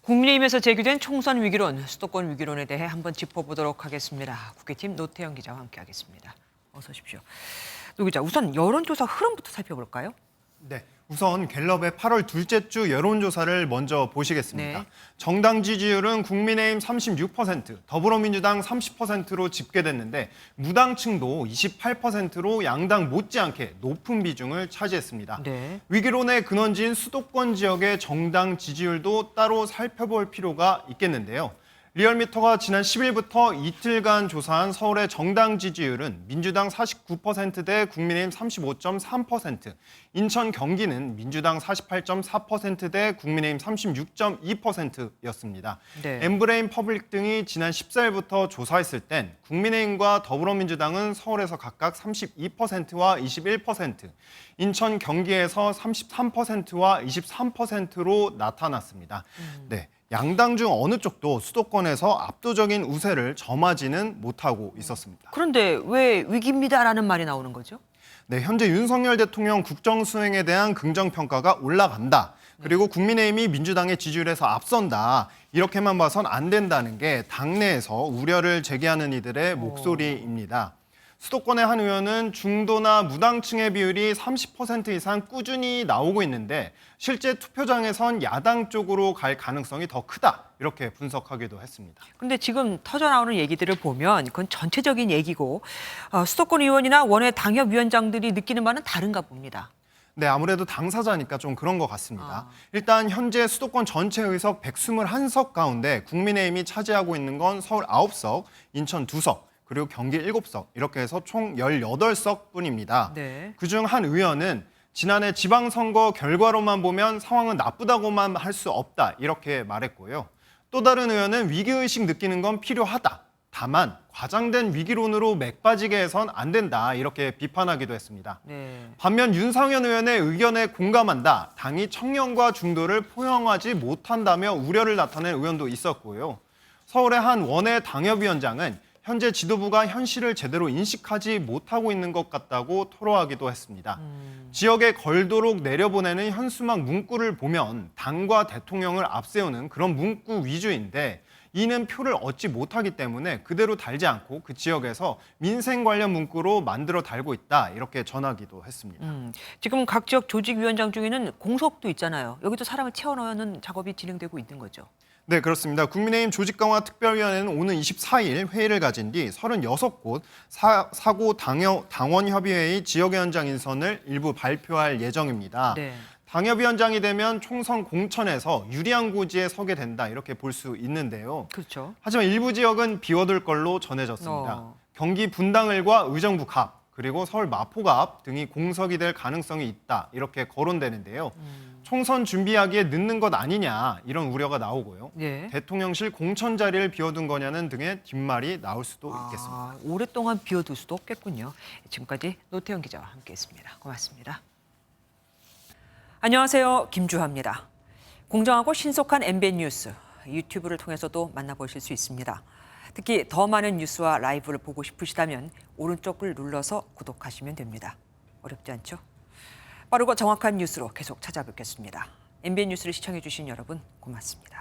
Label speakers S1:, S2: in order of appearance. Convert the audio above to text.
S1: 국민의힘에서 제기된 총선 위기론, 수도권 위기론에 대해 한번 짚어보도록 하겠습니다. 국회팀 노태영 기자와 함께하겠습니다. 어서 오십시오. 노 기자, 우선 여론조사 흐름부터 살펴볼까요?
S2: 네, 우선 갤럽의 8월 둘째 주 여론조사를 먼저 보시겠습니다.
S1: 네.
S2: 정당 지지율은 국민의힘 36%, 더불어민주당 30%로 집계됐는데 무당층도 28%로 양당 못지않게 높은 비중을 차지했습니다.
S1: 네.
S2: 위기론의 근원지인 수도권 지역의 정당 지지율도 따로 살펴볼 필요가 있겠는데요. 리얼미터가 지난 10일부터 이틀간 조사한 서울의 정당 지지율은 민주당 49%대 국민의힘 35.3%, 인천 경기는 민주당 48.4%대 국민의힘 36.2%였습니다.
S1: 네.
S2: 엠브레인 퍼블릭 등이 지난 14일부터 조사했을 땐 국민의힘과 더불어민주당은 서울에서 각각 32%와 21%, 인천 경기에서 33%와 23%로 나타났습니다. 네. 양당 중 어느 쪽도 수도권에서 압도적인 우세를 점하지는 못하고 있었습니다.
S1: 그런데 왜 위기입니다라는 말이 나오는 거죠?
S2: 네, 현재 윤석열 대통령 국정 수행에 대한 긍정 평가가 올라간다. 그리고 국민의힘이 민주당의 지지율에서 앞선다. 이렇게만 봐선 안 된다는 게 당내에서 우려를 제기하는 이들의 목소리입니다. 수도권의 한 의원은 중도나 무당층의 비율이 30% 이상 꾸준히 나오고 있는데 실제 투표장에선 야당 쪽으로 갈 가능성이 더 크다. 이렇게 분석하기도 했습니다.
S1: 근데 지금 터져나오는 얘기들을 보면 그건 전체적인 얘기고 수도권 의원이나 원외 당협위원장들이 느끼는 바는 다른가 봅니다.
S2: 네, 아무래도 당사자니까 좀 그런 것 같습니다. 일단 현재 수도권 전체 의석 121석 가운데 국민의힘이 차지하고 있는 건 서울 9석, 인천 2석, 그리고 경기 7석, 이렇게 해서 총 18석 뿐입니다.
S1: 네.
S2: 그중 한 의원은 지난해 지방선거 결과로만 보면 상황은 나쁘다고만 할 수 없다, 이렇게 말했고요. 또 다른 의원은 위기의식 느끼는 건 필요하다. 다만 과장된 위기론으로 맥 빠지게 해선 안 된다, 이렇게 비판하기도 했습니다.
S1: 네.
S2: 반면 윤상현 의원의 의견에 공감한다. 당이 청년과 중도를 포용하지 못한다며 우려를 나타낸 의원도 있었고요. 서울의 한 원외 당협위원장은 현재 지도부가 현실을 제대로 인식하지 못하고 있는 것 같다고 토로하기도 했습니다. 지역에 걸도록 내려보내는 현수막 문구를 보면 당과 대통령을 앞세우는 그런 문구 위주인데 이는 표를 얻지 못하기 때문에 그대로 달지 않고 그 지역에서 민생 관련 문구로 만들어 달고 있다, 이렇게 전하기도 했습니다.
S1: 지금 각 지역 조직위원장 중에는 공석도 있잖아요. 여기도 사람을 채워넣는 작업이 진행되고 있는 거죠.
S2: 네, 그렇습니다. 국민의힘 조직강화 특별위원회는 오는 24일 회의를 가진 뒤 36곳 사고 당원협의회의 지역위원장 인선을 일부 발표할 예정입니다.
S1: 네.
S2: 당협위원장이 되면 총선 공천에서 유리한 고지에 서게 된다, 이렇게 볼 수 있는데요.
S1: 그렇죠.
S2: 하지만 일부 지역은 비워둘 걸로 전해졌습니다. 경기 분당을과 의정부 갑, 그리고 서울 마포가 앞 등이 공석이 될 가능성이 있다, 이렇게 거론되는데요. 총선 준비하기에 늦는 것 아니냐, 이런 우려가 나오고요.
S1: 네.
S2: 대통령실 공천 자리를 비워둔 거냐는 등의 뒷말이 나올 수도 있겠습니다.
S1: 오랫동안 비워둘 수도 없겠군요. 지금까지 노태영 기자와 함께했습니다. 고맙습니다. 안녕하세요, 김주하입니다. 공정하고 신속한 MBN 뉴스, 유튜브를 통해서도 만나보실 수 있습니다. 특히 더 많은 뉴스와 라이브를 보고 싶으시다면 오른쪽을 눌러서 구독하시면 됩니다. 어렵지 않죠? 빠르고 정확한 뉴스로 계속 찾아뵙겠습니다. MBN 뉴스를 시청해 주신 여러분 고맙습니다.